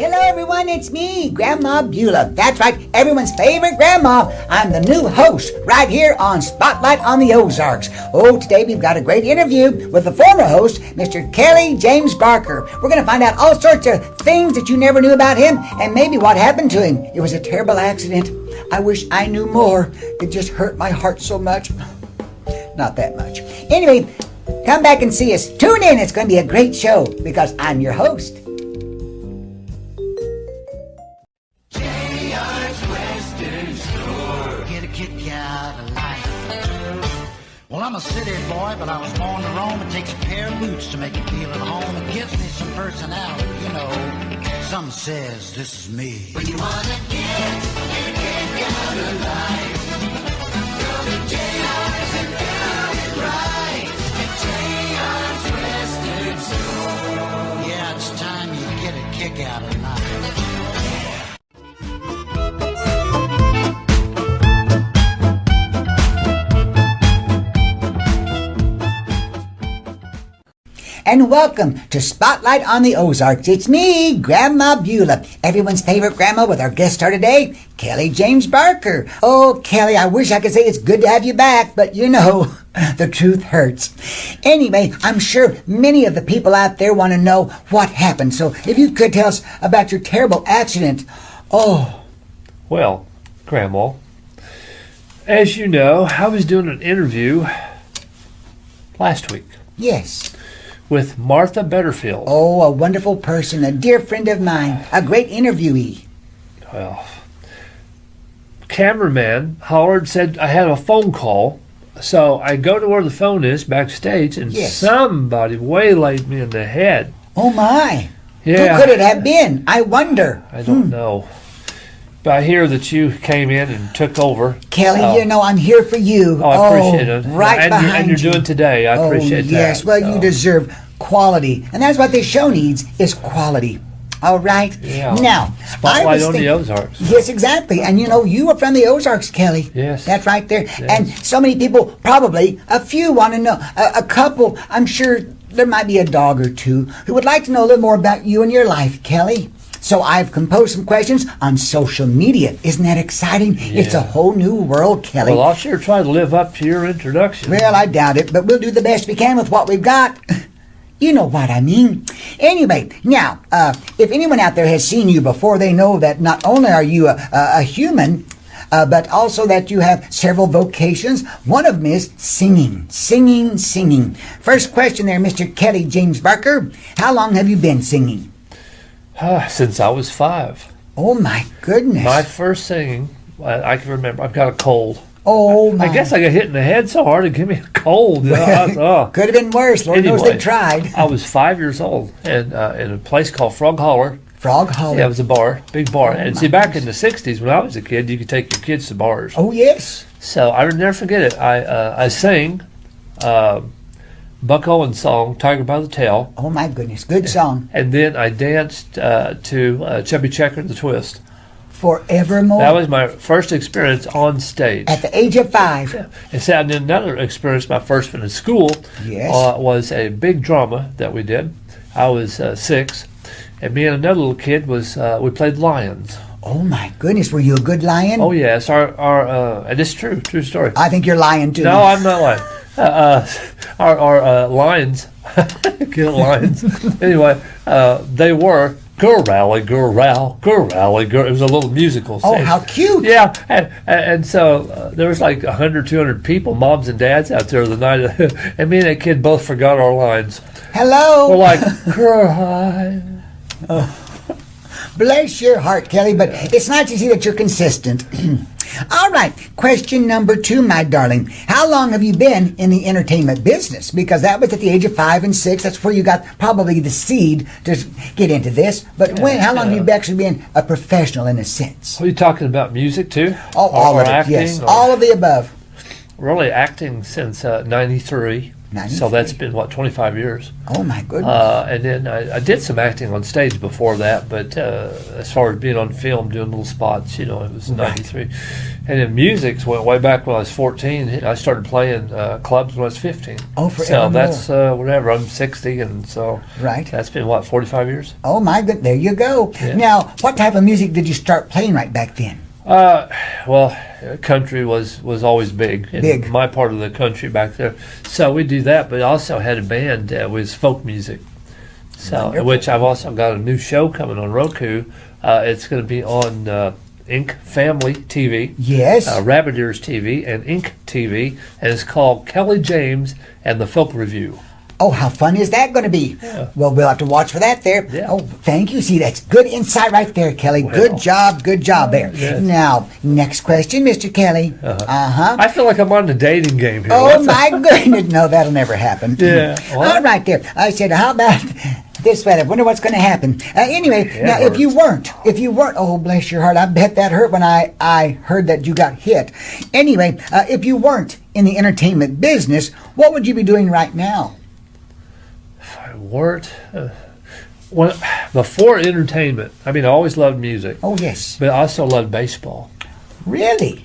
Hello everyone, it's me, Grandma Beulah. That's right, everyone's favorite grandma. I'm the new host right here on Spotlight on the Ozarks. Oh, today we've got a great interview with the former host, Mr. Kelly James Barker. We're going to find out all sorts of things that you never knew about him and maybe what happened to him. It was a terrible accident. I wish I knew more. It just hurt my heart so much. Not that much. Anyway, come back and see us. Tune in. It's going to be a great show because I'm your host. Well, I'm a city boy, but I was born to roam. It takes a pair of boots to make me feel at home. It gives me some personality, you know. Some says this is me. When you wanna get out of life, go to JR's and do it right. At JR's Western Store. Yeah, it's time you get a kick out of life. And welcome to Spotlight on the Ozarks. It's me, Grandma Beulah, everyone's favorite grandma with our guest star today, Kelly James Barker. Oh, Kelly, I wish I could say it's good to have you back, but you know, the truth hurts. Anyway, I'm sure many of the people out there want to know what happened. So if you could tell us about your terrible accident. Oh. Well, Grandma, as you know, I was doing an interview last week. Yes. With Martha Betterfield. Oh, a wonderful person, a dear friend of mine, a great interviewee. Well, cameraman hollered, said I had a phone call. So I go to where the phone is backstage, and somebody waylaid me in the head. Oh, my. Yeah. Who could it have been? I wonder. I don't know. But I hear that you came in and took over. Kelly, you know, I'm here for you. Oh, I appreciate it. Right behind you. And you're doing today. I appreciate that. Yes, well, you deserve quality. And that's what this show needs, is quality. All right? Yeah. Now, Spotlight on the Ozarks. Yes, exactly. And you know, you are from the Ozarks, Kelly. Yes. That's right there. Yes. And so many people, probably, a few want to know. A couple, I'm sure there might be a dog or two who would like to know a little more about you and your life, Kelly. So I've composed some questions on social media. Isn't that exciting? Yeah. It's a whole new world, Kelly. Well, I'll sure try to live up to your introduction. Well, I doubt it, but we'll do the best we can with what we've got. You know what I mean. Anyway, now, if anyone out there has seen you before, they know that not only are you a human, but also that you have several vocations. One of them is singing. Singing. First question there, Mr. Kelly James Barker. How long have you been singing? Since I was 5. Oh, my goodness. My first singing, I can remember, I've got a cold. Oh, my. I guess I got hit in the head so hard it gave me a cold. Could have been worse. Lord knows they tried. I was 5 years old and in a place called Frog Holler. Frog Holler? Yeah, it was a bar, big bar. Oh, and see, back in the 60s when I was a kid, you could take your kids to bars. Oh, yes. So I would never forget it. I sang Buck Owens' song, Tiger by the Tail. Oh, my goodness. Good song. And then I danced to Chubby Checker and the Twist. Forevermore? That was my first experience on stage. At the age of 5? Yeah. And so I did another experience, my first one in school, was a big drama that we did. I was 6, and me and another little kid we played lions. Oh, my goodness. Were you a good lion? Oh, yes. And it's true story. I think you're lying, too. No, I'm not lying. Our lions, lions. Anyway, they were Girl Rally, Girl Row, Girl Rally, Girl. It was a little musical stage. Oh, how cute. Yeah, and so there was like 100, 200 people, moms and dads out there the night. And me and that kid both forgot our lines. Hello. We're like, Girl Hi. Bless your heart, Kelly, but it's nice to see that you're consistent. All right, question number 2, my darling. How long have you been in the entertainment business? Because that was at the age of 5 and 6. That's where you got probably the seed to get into this. But how long have you actually been a professional in a sense? Are you talking about music too? Oh, all of it, yes. All of the above. Really acting since 93. So that's been, 25 years. Oh, my goodness. And then I did some acting on stage before that, but as far as being on film, doing little spots, it was 93. And then music went way back when I was 14. I started playing clubs when I was 15. Oh, forever. So that's whatever. I'm 60, and so that's been, 45 years? Oh, my goodness. There you go. Yeah. Now, what type of music did you start playing right back then? Well, country was always big in my part of the country back there. So we do that, but I also had a band with folk music. So, Wonderful. which I've also got a new show coming on Roku. It's going to be on Inc. Family TV, Yes. Rabbit Ears TV, and Inc. TV, and it's called Kelly James and the Folk Review. Oh, how fun is that going to be? Yeah. Well, we'll have to watch for that there. Yeah. Oh, thank you. See, that's good insight right there, Kelly. Well. Good job there. Yes. Now, next question, Mr. Kelly. I feel like I'm on the dating game here. Oh, What's my goodness. No, that'll never happen. Yeah. What? All right there. I said, how about this fella? Wonder what's going to happen. Anyway, Yeah, now, if you weren't, oh, bless your heart, I bet that hurt when I heard that you got hit. Anyway, if you weren't in the entertainment business, what would you be doing right now? Before entertainment, I always loved music, Oh, yes. but I also loved baseball. Really?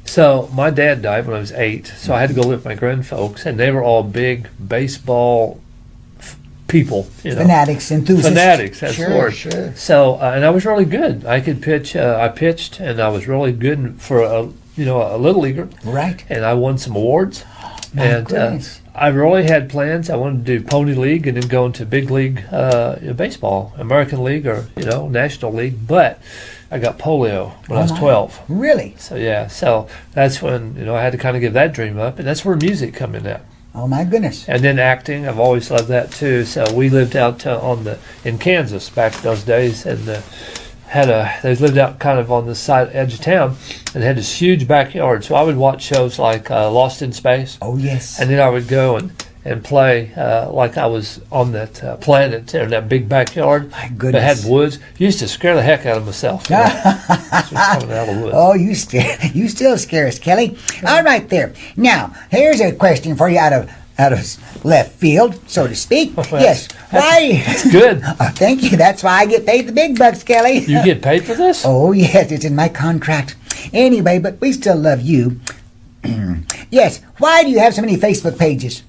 So my dad died when I was 8, so I had to go live with my grandfolks, and they were all big baseball people. Fanatics, enthusiasts. Fanatics, that's the word. Sure. So, and I was really good. I could pitch. I pitched, and I was really good for a little leaguer. Right. And I won some awards. My goodness. I really had plans. I wanted to do Pony League and then go into big league baseball, American League or National League. But I got polio when I was 12. Really? So that's when I had to kind of give that dream up, and that's where music come in at. Oh, my goodness. And then acting, I've always loved that too. So we lived out in Kansas back those days, and they lived out kind of on the side edge of town, and had this huge backyard. So I would watch shows like Lost in Space. Oh, yes. And then I would go and play like I was on that planet there in that big backyard. My goodness. That had woods. Used to scare the heck out of myself. Just coming out of the woods. Oh, you still scare us, Kelly. All right there. Now, here's a question for you out of left field, so to speak. Yes. Why? That's good. Thank you. That's why I get paid the big bucks, Kelly. You get paid for this? Oh, yes. It's in my contract. Anyway, but we still love you. Yes. Why do you have so many Facebook pages?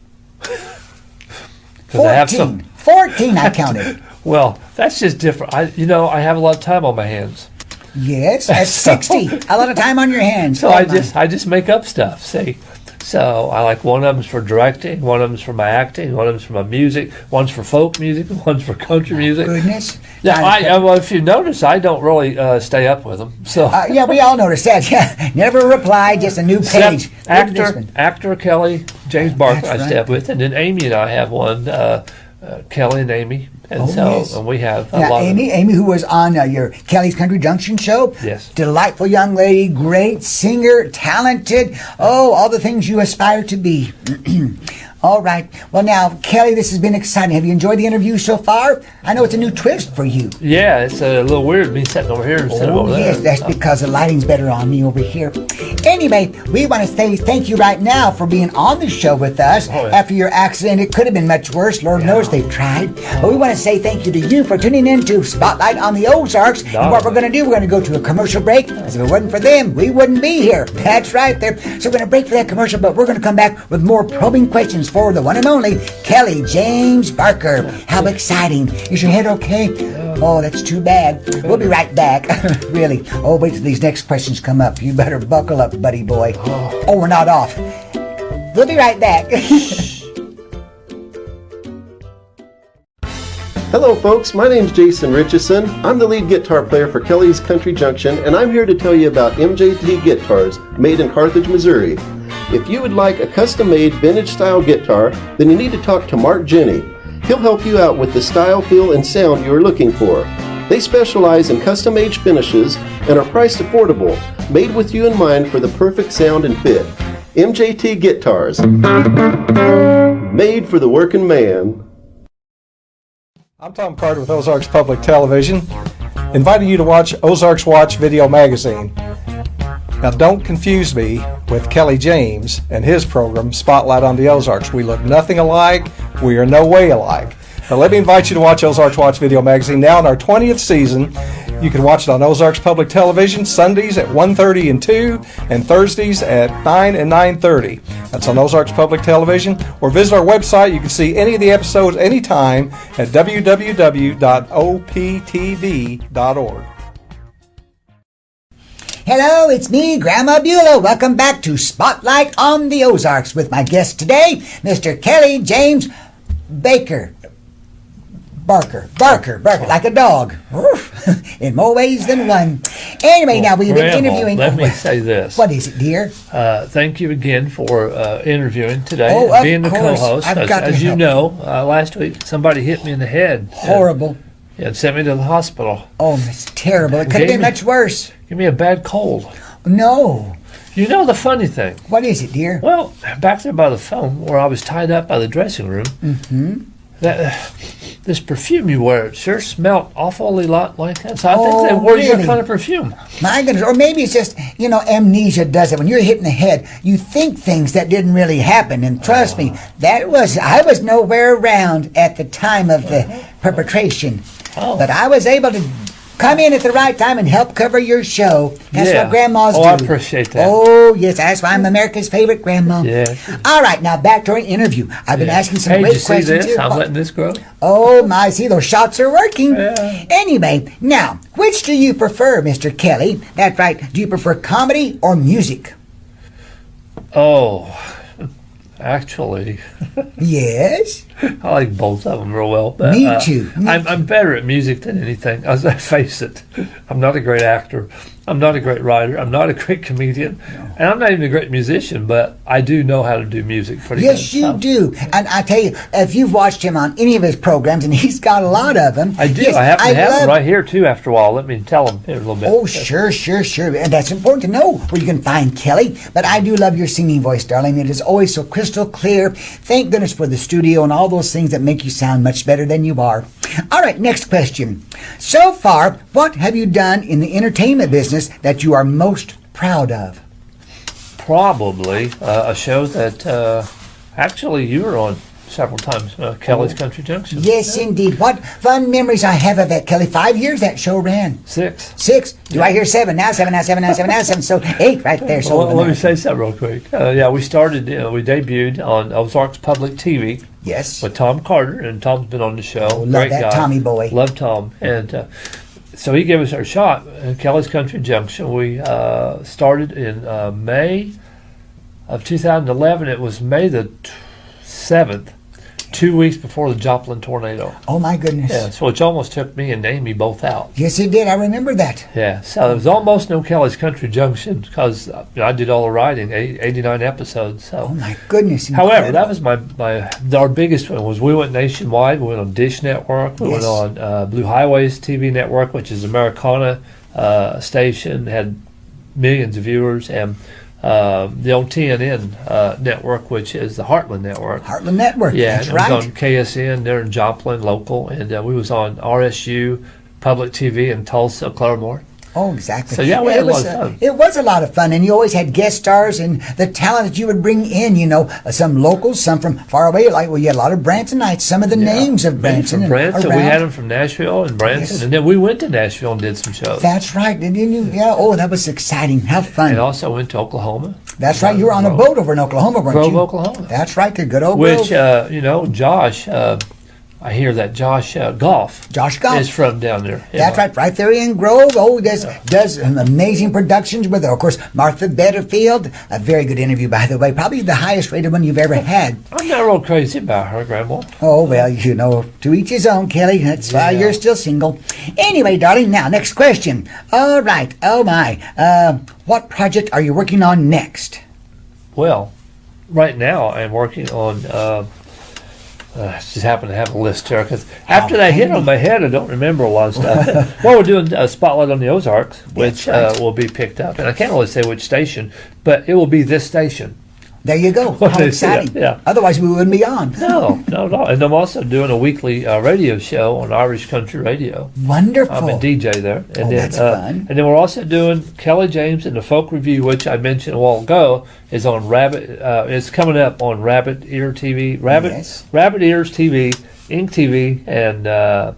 'Cause I have some. 14, I counted. Well, that's just different. I have a lot of time on my hands. Yes, that's 60. A lot of time on your hands. So I just make up stuff. See, so I like one of them's for directing, one of them's for my acting, one of them's for my music, one's for folk music, one's for country music. Goodness. Yeah, well, if you notice, I don't really stay up with them. So yeah, we all noticed that. Yeah, never reply, just a new page. Actor Kelly James Barker, That's I stay up with, and then Amy and I have one, Kelly and Amy, and yes. and we have a Now, lot. Amy, who was on your Kelly's Country Junction show. Yes. Delightful young lady, great singer, talented. Oh, all the things you aspire to be. All right. Well, now, Kelly, this has been exciting. Have you enjoyed the interview so far? I know it's a new twist for you. Yeah, it's a little weird me sitting over here instead of over there. Yes, that's because the lighting's better on me over here. Anyway, we want to say thank you right now for being on the show with us. Oh, yeah. After your accident, it could have been much worse. Lord knows they've tried. But we want to say thank you to you for tuning in to Spotlight on the Ozarks. And what we're going to do, we're going to go to a commercial break. Because if it wasn't for them, we wouldn't be here. That's right there. So we're going to break for that commercial, but we're going to come back with more probing questions for the one and only Kelly James Barker. How exciting. Is your head okay? Oh, that's too bad. We'll be right back. Really. Oh, wait till these next questions come up. You better buckle up, buddy boy. Oh, we're not off. We'll be right back. Hello folks, my name's Jason Richardson. I'm the lead guitar player for Kelly's Country Junction, and I'm here to tell you about MJT Guitars, made in Carthage, Missouri. If you would like a custom-made vintage-style guitar, then you need to talk to Mark Jenny. He'll help you out with the style, feel, and sound you are looking for. They specialize in custom-made finishes and are priced affordable, made with you in mind for the perfect sound and fit. MJT Guitars, made for the working man. I'm Tom Carter with Ozarks Public Television, inviting you to watch Ozarks Watch Video Magazine. Now, don't confuse me with Kelly James and his program, Spotlight on the Ozarks. We look nothing alike. We are no way alike. Now, let me invite you to watch Ozarks Watch Video Magazine now in our 20th season. You can watch it on Ozarks Public Television Sundays at 1:30 and 2, and Thursdays at 9 and 9:30. That's on Ozarks Public Television. Or visit our website. You can see any of the episodes anytime at www.optv.org. Hello, it's me, Grandma Beulah. Welcome back to Spotlight on the Ozarks with my guest today, Mr. Kelly James Barker, like a dog. In more ways than one. Anyway, now we've been interviewing. Let me say this. What is it, dear? Thank you again for interviewing today, of being the course. co-host. I've got to As you help. know, last week somebody hit me in the head. Horrible. And sent me to the hospital. Oh, it's terrible. It could have been much worse. Give me a bad cold. No. You know the funny thing? What is it, dear? Well, back there by the phone where I was tied up by the dressing room, this perfume you wear, it sure smelled awfully lot like that. So I think they wore your really? kind of perfume. My goodness. Or maybe it's just, amnesia does it. When you're hit in the head, you think things that didn't really happen. And trust me, I was nowhere around at the time of the perpetration. Oh. But I was able to come in at the right time and help cover your show. That's what grandmas do. I appreciate that. Oh, yes. That's why I'm America's favorite grandma. Yeah. All right. Now, back to our interview. I've been asking some Hey, great did you see questions this? here. I'm letting this grow. Oh, my. See, those shots are working. Yeah. Anyway, now, which do you prefer, Mr. Kelly? That's right. Do you prefer comedy or music? Oh, actually, Yes. I like both of them real well. But, Me too. I'm better at music than anything. As I face it, I'm not a great actor. I'm not a great writer. I'm not a great comedian. And I'm not even a great musician, but I do know how to do music pretty good. Yes, you do. And I tell you, if you've watched him on any of his programs, and he's got a lot of them. I do. Yes, I happen to have love- them right here, too, after a while. Let me tell them here a little bit. Oh, sure. And that's important to know where you can find Kelly. But I do love your singing voice, darling. It is always so crystal clear. Thank goodness for the studio and all those things that make you sound much better than you are. All right, next question. So far, what have you done in the entertainment business that you are most proud of? Probably a show that actually you were on several times, Kelly's Country Junction. Yes, indeed. What fun memories I have of that, Kelly. 5 years that show ran. 6. 6. Do I hear 7 now? 7 now, 7 now, 7 now, 7. So 8 right there. So Well, let me say something real quick. We started, we debuted on Ozarks Public TV yes. with Tom Carter, and Tom's been on the show. love Great that guy. Tommy boy. Love Tom. And so he gave us our shot at Kelly's Country Junction. We started in May of 2011. It was May the 7th. 2 weeks before the Joplin tornado. Oh my goodness. Yeah, so which almost took me and Amy both out. Yes, it did. I remember that. Yeah, so there was almost no Kelly's Country Junction because I did all the writing, 89 episodes. So, Oh my goodness. however, that incredible. was our biggest one. Was we went nationwide. We went on Dish Network. We Yes. went on Blue Highways TV Network, which is Americana station, had millions of viewers, and the old TNN network, which is the Heartland Network. Heartland Network. Yeah, That's it was right. on KSN there in Joplin, local, and we was on RSU Public TV in Tulsa, Claremore. Oh, exactly. So, yeah, we had a lot of was, fun. It was a lot of fun, and you always had guest stars and the talent that you would bring in, some locals, some from far away. You had a lot of Bransonites, some of the names of Many Branson. from Branson. around. We had them from Nashville and Branson, Yes. and then we went to Nashville and did some shows. That's right. Didn't you? Yeah. Oh, that was exciting. How fun. And also went to Oklahoma. That's right. You were on a boat over in Oklahoma, weren't Grove, you? Oklahoma. That's right. The good old Which, Grove. Josh, I hear that Josh Goff Josh Goff. is from down there. That's right, right there in Grove. Oh, does amazing productions with, of course, Martha Betterfield. A very good interview, by the way. Probably the highest rated one you've ever had. I'm not real crazy about her, Grandma. Oh, well, to each his own, Kelly. That's why Yeah. you're still single. Anyway, darling, now, next question. All right. Oh, my. What project are you working on next? Well, right now I'm working on. Just happen to have a list here because after that hit on my head, I don't remember a lot of stuff. Well, we're doing a Spotlight on the Ozarks, which That's right. will be picked up, and I can't really say which station, but it will be this station. There you go. How exciting. Yeah. Otherwise, we wouldn't be on. No, not at all. And I'm also doing a weekly radio show on Irish Country Radio. Wonderful. I'm a DJ there. And that's fun. And then we're also doing Kelly James and the Folk Review, which I mentioned a while ago, is on Rabbit. It's coming up on Rabbit Ear TV. Rabbit Ears TV, Ink TV, and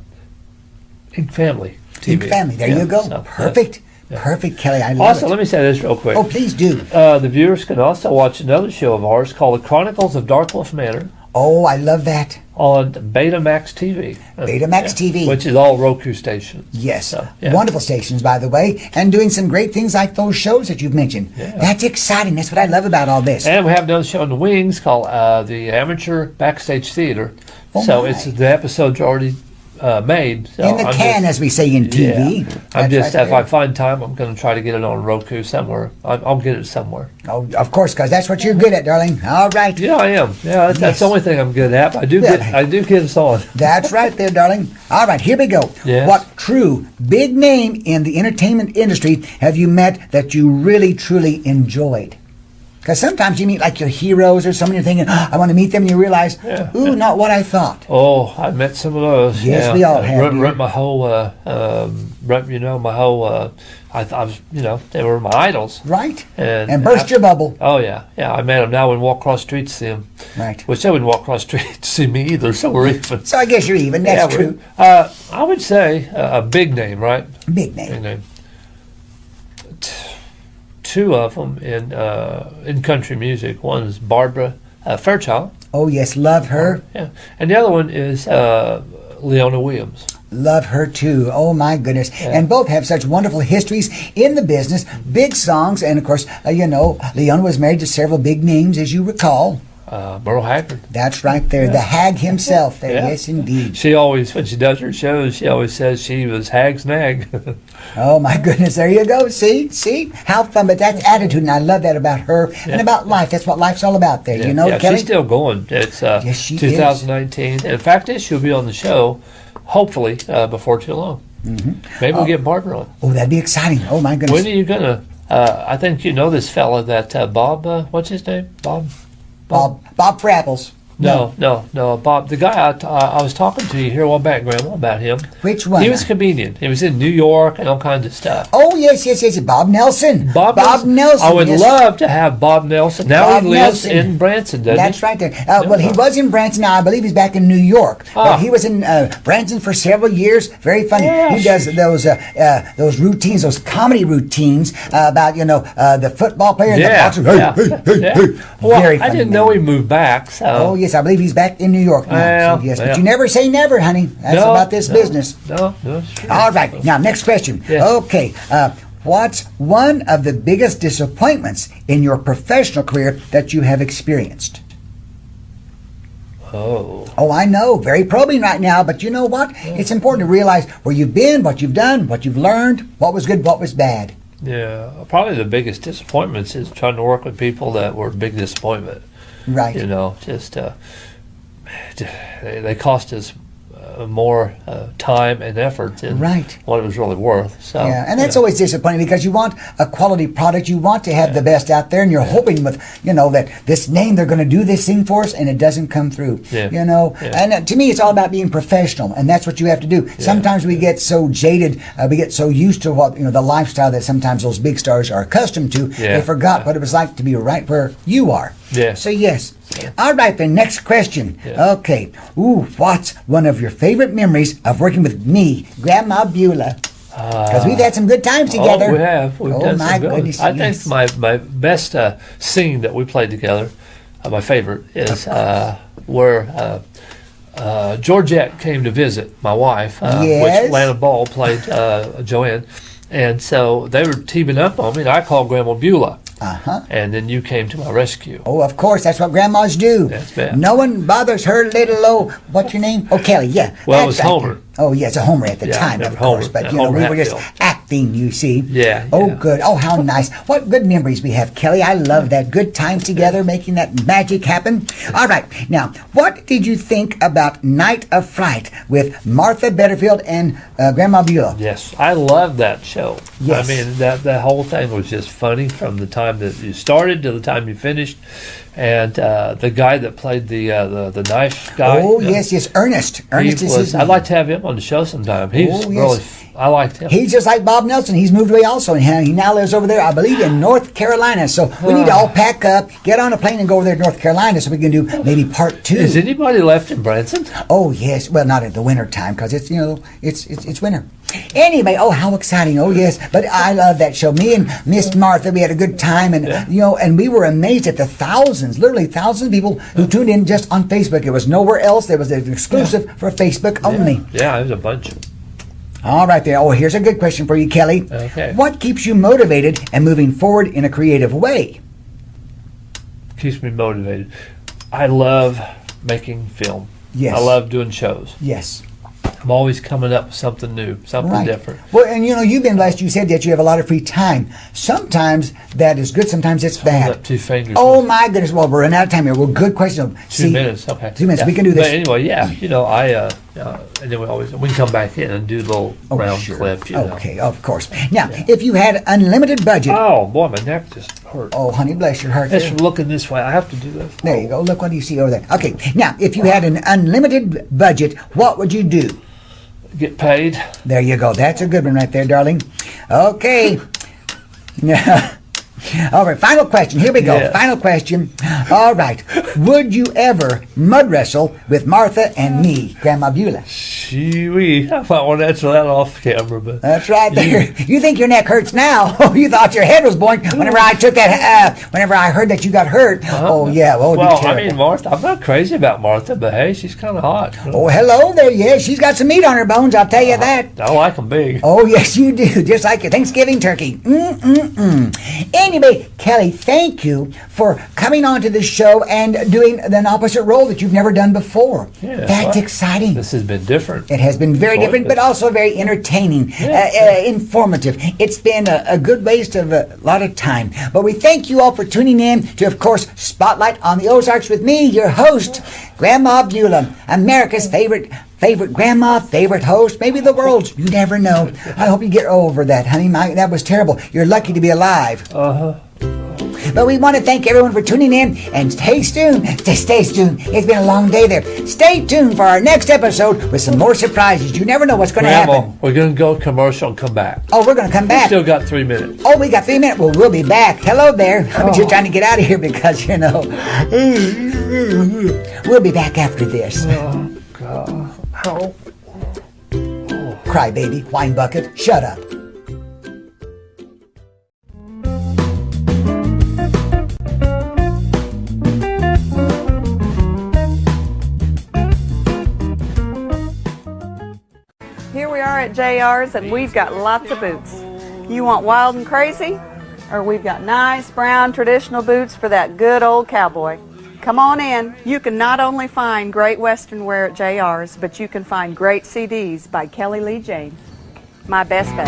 Ink Family TV. Ink Family. There you go. So, Perfect. Perfect, Kelly. I love also, it. let me say this real quick. Oh, please do. The viewers can also watch another show of ours called The Chronicles of Darkcliff Manor. Oh, I love that. On Betamax TV. Betamax TV. Which is all Roku stations. Yes. So, wonderful stations, by the way, and doing some great things like those shows that you've mentioned. Yeah. That's exciting. That's what I love about all this. And we have another show on the Wings called the Amateur Backstage Theater. Oh, so my. the episodes are already made. So in the can, as we say in TV. Yeah. I'm just, if I find time, I'm going to try to get it on Roku somewhere. I'll get it somewhere. Oh, of course, because that's what you're good at, darling. All right. Yeah, I am. Yeah, that's the only thing I'm good at. I do get us on. That's right there, darling. All right, here we go. Yes. What true big name in the entertainment industry have you met that you really, truly enjoyed? Because sometimes you meet like your heroes or someone you're thinking, I want to meet them, and you realize, ooh, not what I thought. Oh, I met some of those. Yes, we all have. Rep my whole, my whole, I was, they were my idols. Right. And burst your bubble. Oh, yeah. Yeah, I met them. Now I wouldn't walk across the street to see them. Right. Which they wouldn't walk across the street to see me either, so we're even. So I guess you're even. That's true. I would say a big name, right? Big name. Big name. Two of them in country music. One is Barbara Fairchild. Oh, yes, love her. Yeah. And the other one is Leona Williams. Love her too. Oh my goodness. Yeah. And both have such wonderful histories in the business, big songs, and of course, Leona was married to several big names, as you recall. Merle Haggard. That's right there, the hag himself there. Yeah. Yes, indeed. She always, when she does her shows, she always says she was Hag's nag. Oh my goodness, there you go. See? How fun, but that's attitude, and I love that about her and about life. That's what life's all about there, Kelly? She's still going. It's yes, she 2019. is. In fact, she'll be on the show, hopefully, before too long. Mm-hmm. Maybe we'll get Barbara on. Oh, that'd be exciting. Oh my goodness. When are you going to, I think you know this fella that Bob, what's his name? Bob for apples. No, Bob. The guy I was talking to you here a while back, Grandma, about him. Which one? He was a comedian. He was in New York and all kinds of stuff. Oh, yes. Bob Nelson. Bob Nelson. I would love to have Bob Nelson. Now he lives in Branson, doesn't he? That's right there. Well, he was in Branson. Now I believe he's back in New York. But he was in Branson for several years. Very funny. Yeah, he does those routines, those comedy routines about the football player and the boxer. Hey. Well, Very I funny didn't man. know he moved back. So. Oh yes, I believe he's back in New York now. Well, So, yes, yeah. but you never say never, honey. That's about this business. No, it's true. All right. Now, next question. Yes. Okay. What's one of the biggest disappointments in your professional career that you have experienced? Oh, I know. Very probing right now, but you know what? It's important to realize where you've been, what you've done, what you've learned, what was good, what was bad. Yeah, probably the biggest disappointments is trying to work with people that were a big disappointment. Right. Just they cost us more time and effort than what it was really worth. So yeah, and that's always disappointing because you want a quality product, you want to have the best out there, and you're hoping with that this name they're going to do this thing for us, and it doesn't come through. And to me, it's all about being professional, and that's what you have to do. Sometimes we get so jaded, we get so used to what the lifestyle that sometimes those big stars are accustomed to. They forgot what it was like to be right where you are. So yes. All right, the next question. Okay. What's one of your favorite memories of working with me, Grandma Beulah? Because we've had some good times together. Oh, we have. We've done my some good goodness. ones. I think my best scene that we played together, my favorite, is where Georgette came to visit my wife, which Lana Ball played Joanne. And so they were teaming up on me, and I called Grandma Beulah. And then you came to my rescue. Oh, of course. That's what grandmas do. That's bad. No one bothers her little, what's your name? Oh, Kelly, yeah. Well, it was Homer. Oh, yeah, it's a Homer at the time, of course. But, we were just acting, you see. Oh, good. Oh, how nice. What good memories we have, Kelly. I love that. Good times together, making that magic happen. All right. Now, what did you think about Night of Fright with Martha Betterfield and Grandma Beulah? Yes, I love that show. Yes. I mean, that whole thing was just funny from the time that you started to the time you finished. And the guy that played the knife guy. Oh, yes, Ernest. Ernest is his name. I'd like to have him on the show sometime. He's really, I liked him. He's just like Bob Nelson. He's moved away also. And he now lives over there, I believe, in North Carolina. So we need to all pack up, get on a plane, and go over there to North Carolina so we can do maybe part 2. Is anybody left in Branson? Oh, yes. Well, not at the winter time because it's, it's winter. Anyway, how exciting. Oh, yes. But I love that show. Me and Miss Martha, we had a good time. And, and we were amazed at the literally thousands of people who tuned in just on Facebook. It was nowhere else. There was an exclusive for Facebook only. Yeah, it was a bunch. All right there. Oh, here's a good question for you, Kelly. Okay. What keeps you motivated and moving forward in a creative way? Keeps me motivated. I love making film. Yes. I love doing shows. Yes. I'm always coming up with something new, something different. Well, and you've been blessed. You said that you have a lot of free time. Sometimes that is good. Sometimes it's bad. Hold up 2 fingers. Oh my goodness! Well, we're running out of time here. Well, good question. 2 minutes. Okay. 2 minutes. We can do this. But anyway, and then we can come back in and do a little round clip. Okay, of course. Now, if you had unlimited budget. Oh boy, my neck just hurt. Oh, honey, bless your heart. Just from looking this way, I have to do this. There you go. Look what you see over there. Okay. Now, if you had an unlimited budget, what would you do? Get paid. There you go. That's a good one right there, darling. Okay. All right, final question. Here we go. Yeah. Final question. All right. Would you ever mud wrestle with Martha and me, Grandma Beulah? Shee-wee. I might want to answer that off camera, but... That's right there. You think your neck hurts now. Oh, you thought your head was blowing whenever I took that, whenever I heard that you got hurt. Oh, yeah. Oh, well, I mean, Martha, I'm not crazy about Martha, but hey, she's kind of hot. Oh, hello there. Yeah, she's got some meat on her bones, I'll tell you that. I like them big. Oh, yes, you do. Just like your Thanksgiving turkey. Anyway, Kelly, thank you for coming on to the show and doing an opposite role that you've never done before. Yeah, That's exciting. This has been different. It has been very different, but also very entertaining, informative. It's been a good waste of a lot of time. But we thank you all for tuning in to, of course, Spotlight on the Ozarks with me, your host, Grandma Beulah, America's favorite grandma, favorite host, maybe the world's. You never know. I hope you get over that, honey. That was terrible. You're lucky to be alive. But we want to thank everyone for tuning in, and stay tuned. Stay tuned. It's been a long day there. Stay tuned for our next episode with some more surprises. You never know what's going to happen. We're going to go commercial and come back. Oh, we're going to come back. We still got 3 minutes. Oh, we got 3 minutes. Well, we'll be back. Hello there. I'm just trying to get out of here because, we'll be back after this. Oh, God. How? Cry baby, wine bucket, shut up. Here we are at JR's and we've got lots of boots. You want wild and crazy? Or we've got nice brown traditional boots for that good old cowboy. Come on in. You can not only find great Western wear at JR's, but you can find great CDs by Kelly Lee James. My best bet.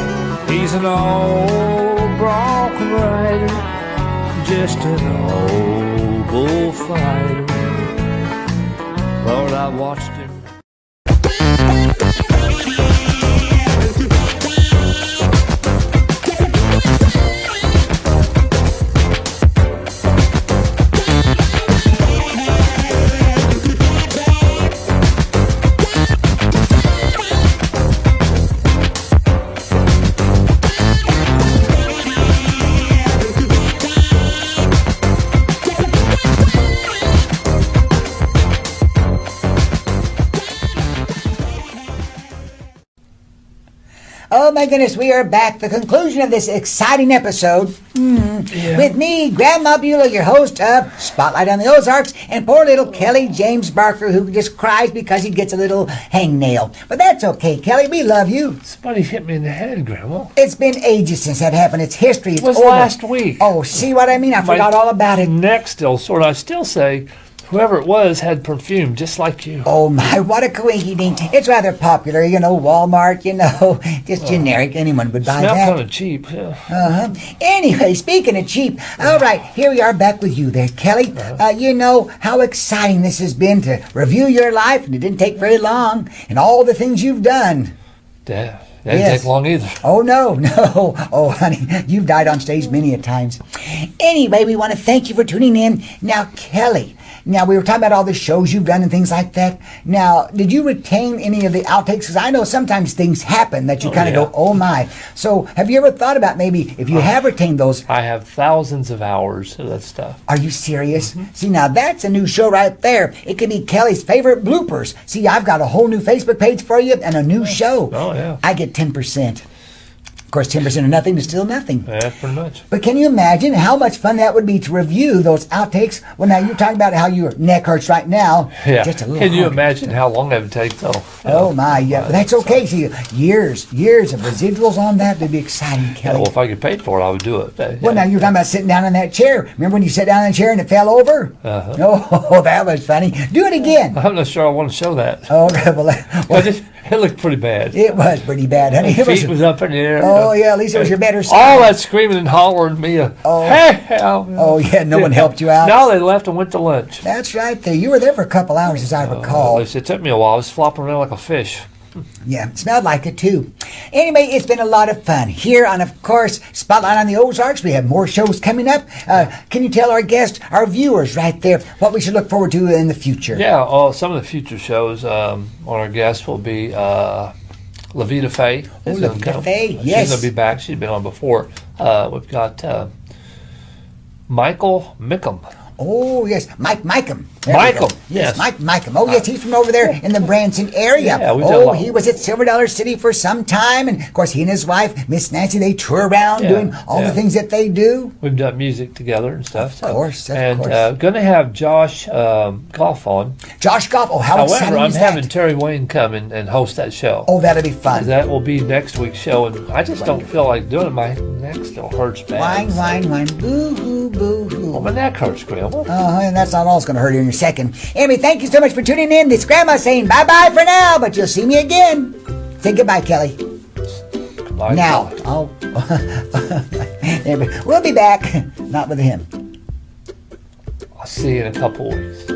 He's an old bronc rider, just an old bullfighter. Lord, I watched him. Oh my goodness, we are back. The conclusion of this exciting episode with me, Grandma Beulah, your host of Spotlight on the Ozarks, and poor little Kelly James Barker, who just cries because he gets a little hangnail. But that's okay, Kelly. We love you. Somebody hit me in the head, Grandma. It's been ages since that happened. It's history. It's It was over. last week. Oh, see what I mean? I forgot all about it. Neck still sore. I still say whoever it was had perfume just like you. Oh my, what a coincidence. It's rather popular, Walmart, just generic. Anyone would buy Smell that. kind of cheap. Yeah. Anyway, speaking of cheap, all right, here we are back with you there, Kelly. You know how exciting this has been to review your life, and it didn't take very long, and all the things you've done. Yeah. It didn't take long either. Oh, no. Oh, honey, you've died on stage many a times. Anyway, we want to thank you for tuning in. Now, Kelly, now we were talking about all the shows you've done and things like that. Now, did you retain any of the outtakes? Because I know sometimes things happen that you kind of go, oh my. So have you ever thought about maybe if you have retained those? I have thousands of hours of that stuff. Are you serious? See, now that's a new show right there. It could be Kelly's favorite bloopers. See, I've got a whole new Facebook page for you and a new show. Oh, yeah. I get 10%. Of course, 10% of nothing is still nothing. Yeah, pretty much. But can you imagine how much fun that would be to review those outtakes? Well, now you're talking about how your neck hurts right now. Yeah. Just a little Can you hard. imagine how long that would take, though? Oh, my, yeah. But that's okay. See, years of residuals on that would be exciting, Kelly. Well, if I get paid for it, I would do it. Well, now you're talking about sitting down in that chair. Remember when you sat down in the chair and it fell over? Uh-huh. Oh, that was funny. Do it again. I'm not sure I want to show that. Oh, well, It looked pretty bad. it was pretty bad, honey. My feet was up in the air. Oh, yeah, at least it was your better side. All that screaming and hollering me. Hey! Oh, yeah, no one helped you out. No, they left and went to lunch. That's right there. You were there for a couple hours, as I recall. It took me a while. I was flopping around like a fish. Yeah, it smelled like it too. Anyway, it's been a lot of fun. Here on, of course, Spotlight on the Ozarks, we have more shows coming up. Can you tell our guests, our viewers right there, what we should look forward to in the future? Yeah, some of the future shows on our guests will be Levita Faye. Oh, Levita Faye, yes. She's going to be back. She's been on before. We've got Michael Mickham. Oh, yes, Mike Mickham. There we Michael, go. Yes, yes. Mike Mickham. Oh, yes, he's from over there in the Branson area. Yeah, we've done a lot. He was at Silver Dollar City for some time. And, of course, he and his wife, Miss Nancy, they tour around doing all the things that they do. We've done music together and stuff. Of course. And going to have Josh Goff on. Josh Goff. Oh, how exciting However, I'm is that? having Terry Wayne come and host that show. Oh, that'll be fun. That will be next week's show, and I just don't feel like doing it. My neck still hurts bad. Whine, boo-hoo, boo-hoo. Well, my neck hurts, Grandma. And that's not all it's going to hurt here in a second. Anyway, thank you so much for tuning in. This Grandma saying bye-bye for now, but you'll see me again. Say goodbye, Kelly. Goodbye, Now. Kelly. We'll be back. Not with him. I'll see you in a couple weeks.